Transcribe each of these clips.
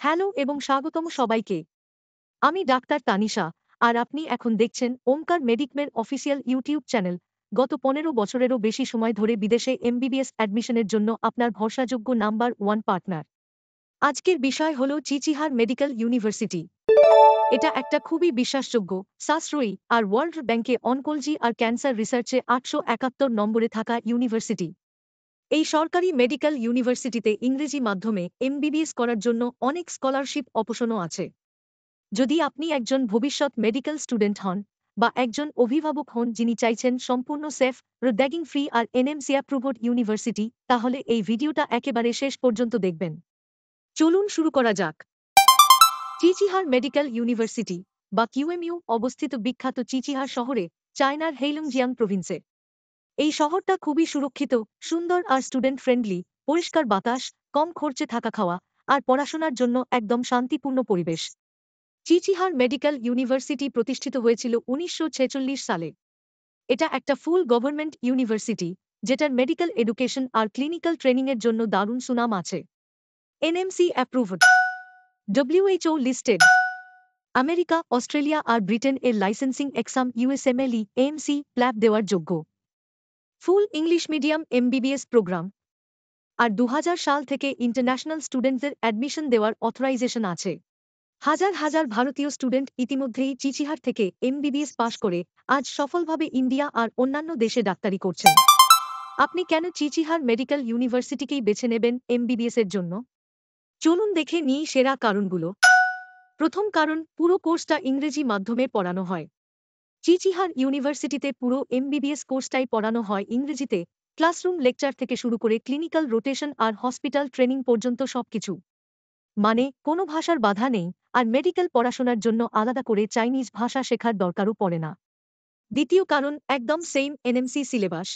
Hello এবং স্বাগতম সবাইকে। আমি ডাক্তার তানিশা, আর আপনি এখন দেখছেন ওমকার মেডিকমের অফিসিয়াল ইউটিউব চ্যানেল। গত ১৫ বছরেরও বেশি সময় ধরে বিদেশে এমবিবিএস অ্যাডমিশনের জন্য আপনার ভরসাযোগ্য নাম্বার 1 পার্টনার। আজকের বিষয় হল চিচিহার মেডিকেল ইউনিভার্সিটি। এটা একটা খুবই বিশ্বাসযোগ্য, সাশ্রয়ী আর ওয়ার্ল্ড ব্যাংকে অনকোলজি আর ক্যান্সার রিসার্চে ৮৭১ নম্বরে থাকা ইউনিভার্সিটি। এই সরকারি মেডিকেল ইউনিভার্সিটিতে ইংরেজি মাধ্যমে এমবিবিএস করার জন্য অনেক স্কলারশিপ অপশনও আছে। যদি আপনি একজন ভবিষ্যৎ মেডিকেল স্টুডেন্ট হন বা একজন অভিভাবক হন যিনি চাইছেন সম্পূর্ণ সেফ, র্যাগিং ফ্রি আর এনএমসি অ্যাপ্রুভড ইউনিভার্সিটি, তাহলে এই ভিডিওটা একেবারে শেষ পর্যন্ত দেখবেন। চলুন শুরু করা যাক। চিচিহার মেডিকেল ইউনিভার্সিটি বা কিউএমইউ অবস্থিত বিখ্যাত চিচিহার শহরে, চায়নার হেইলংজিয়াং প্রভিন্সে। এই শহরটা খুবই সুরক্ষিত, সুন্দর আর স্টুডেন্ট ফ্রেন্ডলি, পরিষ্কার বাতাস, কম খরচে থাকা খাওয়া আর পড়াশোনার জন্য একদম শান্তিপূর্ণ পরিবেশ। চিচিহার মেডিকেল ইউনিভার্সিটি প্রতিষ্ঠিত হয়েছিল ১৯৪৬ সালে। এটা একটা ফুল গভর্নমেন্ট ইউনিভার্সিটি, যেটার মেডিকেল এডুকেশন আর ক্লিনিক্যাল ট্রেনিংয়ের জন্য দারুণ সুনাম আছে। NMC approved, WHO listed, America, Australia আর ব্রিটেন এর licensing exam USMLE AMC PLAB দেওয়ার যোগ্য। Full English medium MBBS program, আর ২০০০ সাল থেকে ইন্টারন্যাশনাল স্টুডেন্টদের অ্যাডমিশন দেওয়ার অথরাইজেশন আছে। হাজার হাজার ভারতীয় স্টুডেন্ট ইতিমধ্যেই চিচিহার থেকে এমবিবিএস পাশ করে আজ সফলভাবে ইন্ডিয়া আর অন্যান্য দেশে ডাক্তারি করছেন। আপনি কেন চিচিহার মেডিকেল ইউনিভার্সিটিকেই বেছে নেবেন এমবিবিএস এর জন্য? চলুন দেখে নিই সেরা কারণগুলো। প্রথম কারণ, পুরো কোর্সটা ইংরেজি মাধ্যমে পড়ানো হয়। চিচিহার ইউনিভার্সিটিতে পুরো এমবিবিএস কোর্সটাই পড়ানো হয় ইংরেজিতে, ক্লাসরুম লেকচার থেকে শুরু করে ক্লিনিক্যাল রোটেশন আর হসপিটাল ট্রেনিং পর্যন্ত সবকিছু। মানে কোনো ভাষার বাধা নেই, আর মেডিকেল পড়াশোনার জন্য আলাদা করে চাইনিজ ভাষা শেখার দরকারও পড়ে না। দ্বিতীয় কারণ, একদম সেম এনএমসি সিলেবাস।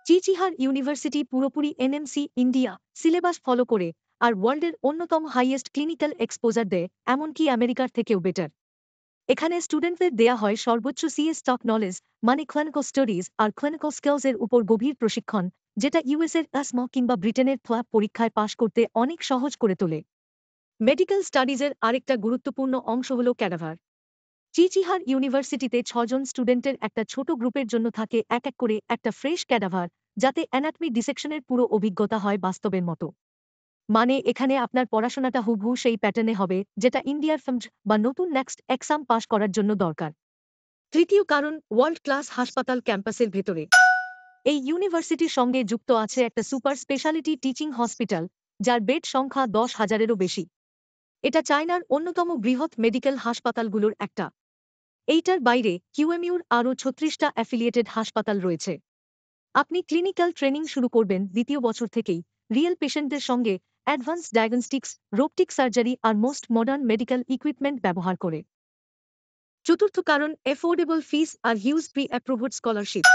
চিচিহার ইউনিভার্সিটি পুরোপুরি এনএমসি ইন্ডিয়া সিলেবাস ফলো করে, আর ওয়ার্ল্ডের অন্যতম হাইয়েস্ট ক্লিনিক্যাল এক্সপোজার দেয়, এমনকি আমেরিকার থেকেও বেটার। এখানে স্টুডেন্টদের দেয়া হয় সর্বোচ্চ সিএস স্টক নলেজ, মানে ক্লিনিক্যাল স্টাডিজ আর ক্লিনিক্যাল স্কিলস এর উপর গভীর প্রশিক্ষণ, যেটা ইউএসের আসমা কিংবা ব্রিটেনের ফ্ল্যাপ পরীক্ষায় পাশ করতে অনেক সহজ করে তোলে। মেডিকেল স্টাডিজের আরেকটা গুরুত্বপূর্ণ অংশ হল ক্যাডাভার। চিচিহার ইউনিভার্সিটিতে ৬ জন স্টুডেন্টের একটা ছোট গ্রুপের জন্য থাকে এক এক করে একটা ফ্রেশ ক্যাডাভার, যাতে অ্যানাটমি ডিসেকশনের পুরো অভিজ্ঞতা হয় বাস্তবের মতো। মানে এখানে আপনার পড়াশোনাটা হুবহু সেই প্যাটার্নে হবে যেটা ইন্ডিয়ার ফিল্মস বা নতুন নেক্সট এক্সাম পাশ করার জন্য দরকার। তৃতীয় কারণ, ওয়ার্ল্ড ক্লাস হাসপাতাল ক্যাম্পাসের ভেতরে। এই ইউনিভার্সিটির সঙ্গে যুক্ত আছে একটা সুপার স্পেশালিটি টিচিং হসপিটাল, যার বেড সংখ্যা ১০,০০০-এরও বেশি। এটা চায়নার অন্যতম বৃহৎ মেডিকেল হাসপাতালগুলোর একটা। এইটার বাইরে কিউএমইউর আরও ৩৬টা অ্যাফিলিয়েটেড হাসপাতাল রয়েছে। আপনি ক্লিনিক্যাল ট্রেনিং শুরু করবেন দ্বিতীয় বছর থেকেই, রিয়েল পেশেন্টদের সঙ্গে, অ্যাডভান্স ডায়াগনস্টিক্স, রোবটিক সার্জারি আর মোস্ট মডার্ন মেডিকেল ইকুইপমেন্ট ব্যবহার করে। চতুর্থ কারণ, অ্যাফোর্ডেবল ফিস আর হিউজ প্রি অ্যাপ্রুভড স্কলারশিপ।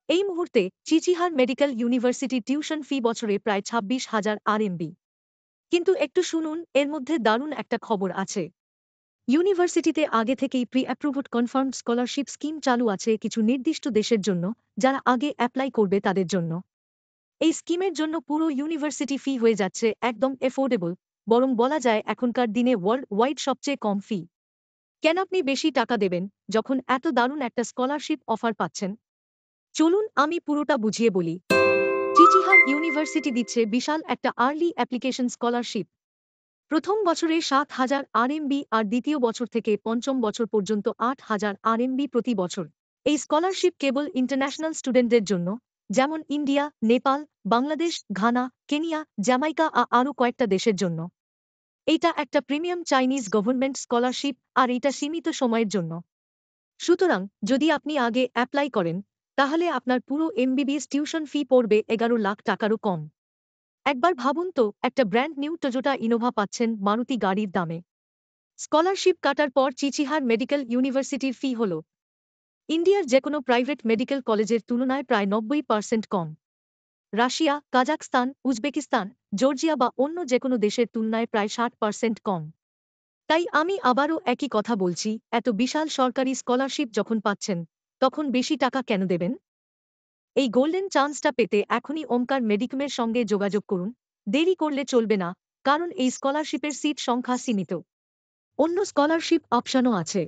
এই মুহূর্তে চিচিহার মেডিকেল ইউনিভার্সিটির টিউশন ফি বছরে প্রায় ২৬,০০০ আরএমবি। কিন্তু একটু শুনুন, এর মধ্যে দারুণ একটা খবর আছে। ইউনিভার্সিটিতে আগে থেকেই pre approved confirmed scholarship scheme চালু আছে কিছু নির্দিষ্ট দেশের জন্য, যারা আগে অ্যাপ্লাই করবে তাদের জন্য। এই স্কিমের জন্য পুরো ইউনিভার্সিটি ফি হয়ে যাচ্ছে একদম এফোর্ডেবল, বরং বলা যায় এখনকার দিনে ওয়ার্ল্ড ওয়াইড সবচেয়ে কম ফি। কেন আপনি বেশি টাকা দেবেন যখন এত দারুণ একটা স্কলারশিপ অফার পাচ্ছেন? চলুন আমি পুরোটা বুঝিয়ে বলি। চিচিহার ইউনিভার্সিটি দিচ্ছে বিশাল একটা আর্লি অ্যাপ্লিকেশন স্কলারশিপ। প্রথম বছরে ৭,০০০ আরএমবি আর দ্বিতীয় বছর থেকে পঞ্চম বছর পর্যন্ত ৮,০০০ আরএমবি প্রতি বছর। এই স্কলারশিপ কেবল ইন্টারন্যাশনাল স্টুডেন্টদের জন্য, যেমন India, Nepal, Bangladesh, Ghana, Kenya, Jamaica আরও কয়েকটা দেশের জন্য। এইটা একটা প্রিমিয়াম চাইনিজ গভর্নমেন্ট স্কলারশিপ, আর এটা সীমিত সময়ের জন্য। সুতরাং যদি আপনি আগে অ্যাপ্লাই করেন, তাহলে আপনার পুরো এমবিবিএস টিউশন ফি পড়বে ১১ লাখ টাকারও কম। একবার ভাবুন তো, একটা ব্র্যান্ড নিউ টয়োটা ইনোভা পাচ্ছেন মারুতি গাড়ির দামে। স্কলারশিপ কাটার পর চিচিহার মেডিকেল ইউনিভার্সিটির ফি হল ইন্ডিয়ার যেকোনো প্রাইভেট মেডিকেল কলেজের তুলনায় প্রায় ৯০% কম। রাশিয়া, কাজাখস্তান, উজবেকিস্তান, জর্জিয়া বা অন্য যেকোনো দেশের তুলনায় প্রায় ৬০% কম। তাই আমি আবারও একই কথা বলছি, এত বিশাল সরকারি স্কলারশিপ যখন পাচ্ছেন, তখন বেশি টাকা কেন দেবেন? এই গোল্ডেন চান্সটা পেতে এখনই ওমকার মেডিকমের সঙ্গে যোগাযোগ করুন। দেরি করলে চলবে না। কারণ এই স্কলারশিপের সিট সংখ্যা সীমিত। অন্য স্কলারশিপ অপশনও আছে।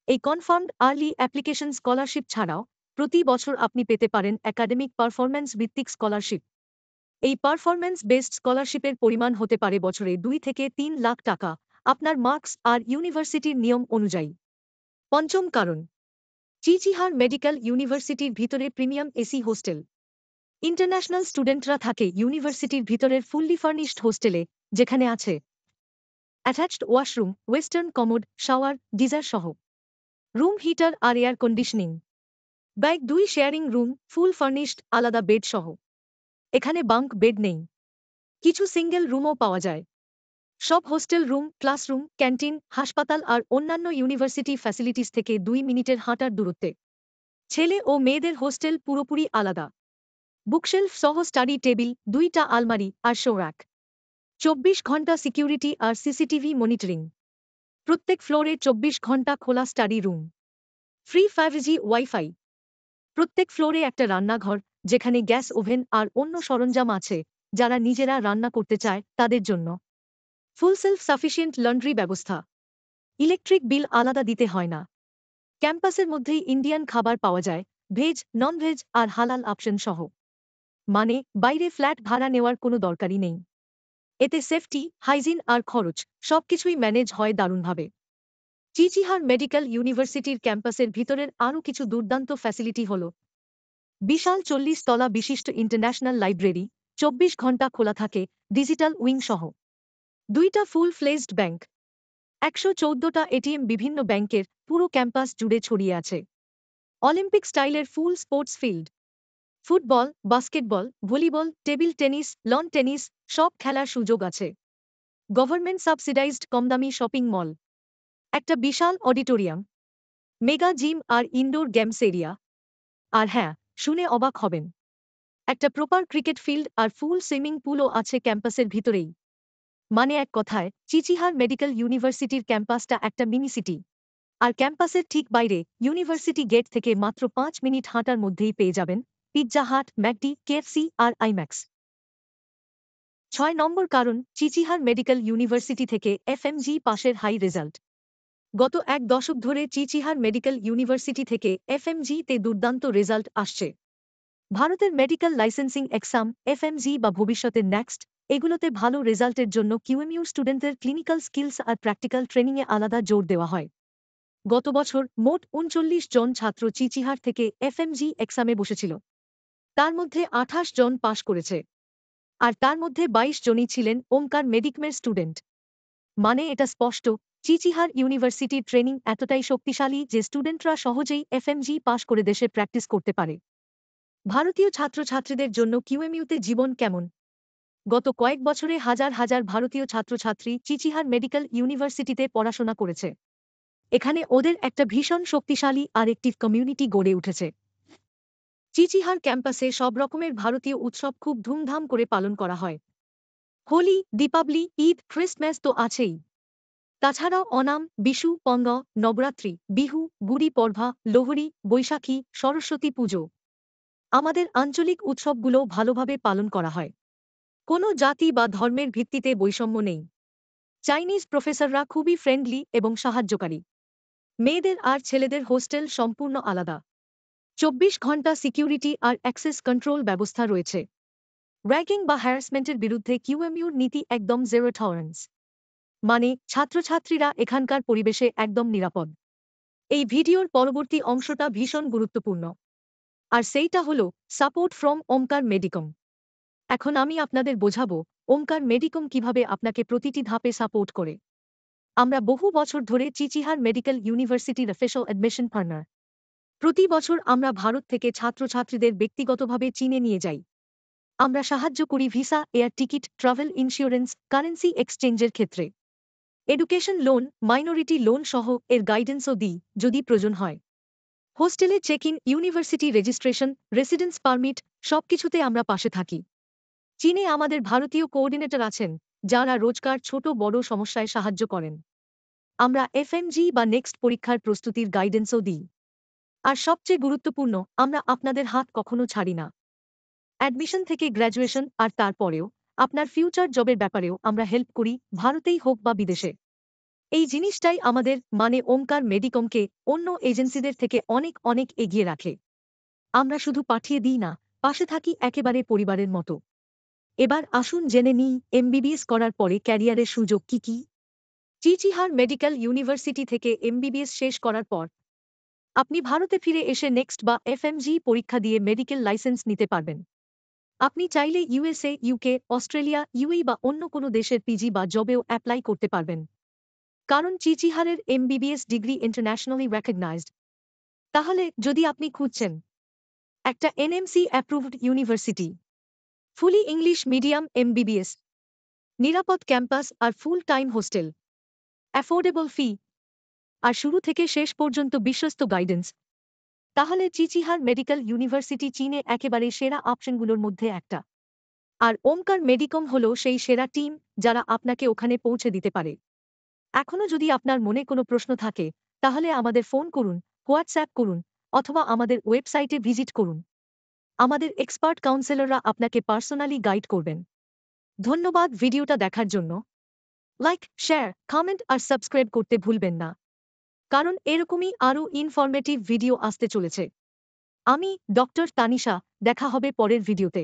এই কনফার্মড আর্লি অ্যাপ্লিকেশন স্কলারশিপ ছাড়াও প্রতি বছর আপনি পেতে পারেন একাডেমিক পারফরম্যান্স ভিত্তিক স্কলারশিপ। এই পারফরম্যান্স বেসড স্কলারশিপের পরিমাণ হতে পারে বছরে 2 থেকে 3 লাখ টাকা, আপনার মার্কস আর ইউনিভার্সিটির নিয়ম অনুযায়ী। পঞ্চম কারণ, চিচিহার মেডিকেল ইউনিভার্সিটির ভিতরে প্রিমিয়াম এসি হোস্টেল। ইন্টারন্যাশনাল স্টুডেন্টরা থাকে ইউনিভার্সিটির ভিতরের ফুললি ফার্নিশড হোস্টেলে, যেখানে আছে attached washroom, western commode, shower, geyser সহ, রুম হিটার আর এয়ার কন্ডিশনিং। ব্যাগ 2 শেয়ারিং রুম, ফুল ফার্নিশড, আলাদা বেড সহ। এখানে বাঙ্ক বেড নেই, কিছু সিঙ্গেল রুমও পাওয়া যায়। সব হোস্টেল রুম, ক্লাসরুম, ক্যান্টিন, হাসপাতাল আর অন্যান্য ইউনিভার্সিটি ফ্যাসিলিটিস থেকে 2 মিনিটের হাঁটার দূরত্বে। ছেলে ও মেয়েদের হোস্টেল পুরোপুরি আলাদা। বুকশেলফ সহ স্টাডি টেবিল, 2টা আলমারি আর শো র্যাক। 24 ঘন্টা সিকিউরিটি আর সিসিটিভি মনিটরিং। প্রত্যেক ফ্লোরে 24 ঘন্টা খোলা study room. Free 5G wifi. প্রত্যেক ফ্লোরে একটা রান্নাঘর, যেখানে গ্যাস ওভেন আর অন্য সরঞ্জাম আছে যারা নিজেরা রান্না করতে চায় তাদের জন্য। ফুল সেলফ সাফিসিয়েন্ট লন্ড্রি ব্যবস্থা। ইলেকট্রিক বিল আলাদা দিতে হয় না। ক্যাম্পাসের মধ্যেই ইন্ডিয়ান খাবার পাওয়া যায়, ভেজ, নন ভেজ আর হালাল অপশন সহ। মানে বাইরে ফ্ল্যাট ভাড়া নেওয়ার কোনো দরকারই নেই। এতে সেফটি, হাইজিন আর খরচ সবকিছুই ম্যানেজ হয় দারুণভাবে। চিচিহার মেডিকেল ইউনিভার্সিটির ক্যাম্পাসের ভিতরের আরও কিছু দুর্দান্ত ফ্যাসিলিটি হল বিশাল 40 তলা বিশিষ্ট ইন্টারন্যাশনাল লাইব্রেরি, 24 ঘন্টা খোলা থাকে, ডিজিটাল উইং সহ। 2টা ফুল ফ্লেজড ব্যাংক, 114টা এটিএম বিভিন্ন ব্যাংকের পুরো ক্যাম্পাস জুড়ে ছড়িয়ে আছে। অলিম্পিক স্টাইলের full sports field. Football, basketball, volleyball, table tennis, lawn tennis সব খেলার সুযোগ আছে। গভর্নমেন্ট সাবসিডাইজড কমদামি শপিং মল, একটা বিশাল অডিটোরিয়াম, মেগা জিম আর ইনডোর গেমস এরিয়া। আর হ্যাঁ, শুনে অবাক হবেন, একটা প্রপার ক্রিকেট ফিল্ড আর ফুল সুইমিং পুলও আছে ক্যাম্পাসের ভিতরেই। মানে এক কথায় চিচিহার মেডিকেল ইউনিভার্সিটির ক্যাম্পাসটা একটা মিনি সিটি। আর ক্যাম্পাসের ঠিক বাইরে ইউনিভার্সিটি গেট থেকে মাত্র 5 মিনিট হাঁটার মধ্যেই পেয়ে যাবেন পিৎজা হাট, ম্যাকডি, কেএফসি আর আইম্যাক্স। 6 নম্বর কারণ, চিচিহার মেডিকেল ইউনিভার্সিটি থেকে এফএমজি পাশের হাই রেজাল্ট। গত 1 দশক ধরে চিচিহার মেডিকেল ইউনিভার্সিটি থেকে এফএমজি তে দুর্দান্ত রেজাল্ট আসছে। ভারতের মেডিকেল লাইসেন্সিং এক্সাম, এফএমজি বা ভবিষ্যতের নেক্সট, এগুলোতে ভালো রেজাল্টের জন্য কিউএমইউ স্টুডেন্টদের ক্লিনিক্যাল স্কিলস আর প্র্যাকটিক্যাল ট্রেনিংয়ে আলাদা জোর দেওয়া হয়। গত বছর মোট 39 জন ছাত্র চিচিহার থেকে এফএমজি এক্সামে বসেছিল। তার মধ্যে 28 জন পাশ করেছে। আর তার মধ্যে 22 জনই ছিলেন ওমকার মেডিকমের স্টুডেন্ট। মানে এটা স্পষ্ট, চিচিহার ইউনিভার্সিটির ট্রেনিং এতটাই শক্তিশালী যে স্টুডেন্টরা সহজেই এফএমজি পাশ করে দেশে প্র্যাকটিস করতে পারে। ভারতীয় ছাত্রছাত্রীদের জন্য কিউএমইউতে জীবন কেমন? গত কয়েক বছরে হাজার হাজার ভারতীয় ছাত্রছাত্রী চিচিহার মেডিকেল ইউনিভার্সিটিতে পড়াশোনা করেছে। এখানে ওদের একটা ভীষণ শক্তিশালী আর একটি কমিউনিটি গড়ে উঠেছে। চিচিহার ক্যাম্পাসে সব রকমের ভারতীয় উৎসব খুব ধুমধাম করে পালন করা হয়। হোলি, দীপাবলি, ঈদ, ক্রিসমাস তো আছেই। তাছাড়াও অনাম, বিশু, পঙ্গ, নবরাত্রি, বিহু, গুড়ি পড়ভা, লোহরি, বৈশাখী, সরস্বতী পুজো, আমাদের আঞ্চলিক উৎসবগুলো ভালোভাবে পালন করা হয়। কোনো জাতি বা ধর্মের ভিত্তিতে বৈষম্য নেই। চাইনিজ প্রফেসররা খুবই ফ্রেন্ডলি এবং সাহায্যকারী। মেয়েদের আর ছেলেদের হোস্টেল সম্পূর্ণ আলাদা। 24 ঘন্টা সিকিউরিটি আর অ্যাক্সেস কন্ট্রোল ব্যবস্থা রয়েছে। র্যাগিং বা হ্যারাসমেন্টের বিরুদ্ধে কিউএমইউর নীতি একদম জিরো টলারেন্স। মানে ছাত্রছাত্রীরা এখানকার পরিবেশে একদম নিরাপদ। এই ভিডিওর পরবর্তী অংশটা ভীষণ গুরুত্বপূর্ণ। আর সেইটা হলো সাপোর্ট ফ্রম ওমকার মেডিকম। এখন আমি আপনাদের বোঝাবো ওমকার মেডিকম কিভাবে আপনাকে প্রতিটি ধাপে সাপোর্ট করে। আমরা বহু বছর ধরে চিচিহার মেডিকেল ইউনিভার্সিটির অফিশিয়াল অ্যাডমিশন পার্টনার। প্রতি বছর আমরা ভারত থেকে ছাত্রছাত্রীদের ব্যক্তিগতভাবে চীনে নিয়ে যাই। আমরা সাহায্য করি visa, air ticket, travel insurance, currency এক্সচেঞ্জের ক্ষেত্রে। এডুকেশন লোন, মাইনরিটি লোন সহ এর গাইডেন্সও দিই যদি প্রয়োজন হয়। হোস্টেলে check in, university registration, residence permit সবকিছুতে আমরা পাশে থাকি। চীনে আমাদের ভারতীয় কোঅর্ডিনেটর আছেন যারা রোজকার ছোট বড় সমস্যায় সাহায্য করেন। আমরা এফএমজি বা নেক্সট পরীক্ষার প্রস্তুতির গাইডেন্সও দিই। আর সবচেয়ে গুরুত্বপূর্ণ, আমরা আপনাদের হাত কখনো ছাড়ি না। অ্যাডমিশন থেকে গ্র্যাজুয়েশন আর তারপরেও আপনার ফিউচার জবের ব্যাপারেও আমরা হেল্প করি, ভারতেই হোক বা বিদেশে। এই জিনিসটাই আমাদের মানে ওমকার মেডিকমকে অন্য এজেন্সিদের থেকে অনেক অনেক এগিয়ে রাখে। আমরা শুধু পাঠিয়ে দিই না, পাশে থাকি একেবারে পরিবারের মতো। এবার আসুন জেনে নিই এমবিবিএস করার পরে ক্যারিয়ারের সুযোগ কি কি। চিচিহার মেডিকেল ইউনিভার্সিটি থেকে এমবিবিএস শেষ করার পর আপনি ভারতে ফিরে এসে নেক্সট বা এফএমজি পরীক্ষা দিয়ে মেডিকেল লাইসেন্স নিতে পারবেন। আপনি চাইলে ইউএসএ, ইউকে, অস্ট্রেলিয়া, ইউএই বা অন্য কোনো দেশের পিজি বা জবেও অ্যাপ্লাই করতে পারবেন। কারণ চিচিহারের এমবিবিএস ডিগ্রি ইন্টারন্যাশনালি রেকগনাইজড। তাহলে যদি আপনি খুঁজছেন একটা এনএমসি অ্যাপ্রুভড ইউনিভার্সিটি, ফুলি ইংলিশ মিডিয়াম এমবিবিএস, নিরাপদ ক্যাম্পাস আর ফুল টাইম হোস্টেল, অ্যাফোর্ডেবল ফি আর শুরু থেকে শেষ পর্যন্ত বিশ্বস্ত গাইডেন্স, তাহলে চিচিহার মেডিকেল ইউনিভার্সিটি চীনে একেবারে সেরা অপশনগুলোর মধ্যে একটা। আর ওমকার মেডিকম হল সেই সেরা টিম যারা আপনাকে ওখানে পৌঁছে দিতে পারে। এখনও যদি আপনার মনে কোনো প্রশ্ন থাকে, তাহলে আমাদের ফোন করুন, হোয়াটসঅ্যাপ করুন, অথবা আমাদের ওয়েবসাইটে ভিজিট করুন। আমাদের এক্সপার্ট কাউন্সেলররা আপনাকে পার্সোনালি গাইড করবেন। ধন্যবাদ ভিডিওটা দেখার জন্য। লাইক, শেয়ার, কমেন্ট আর সাবস্ক্রাইব করতে ভুলবেন না, কারণ এরকমই আরও ইনফরমেটিভ ভিডিও আসতে চলেছে। আমি ডক্টর তানিশা, দেখা হবে পরের ভিডিওতে।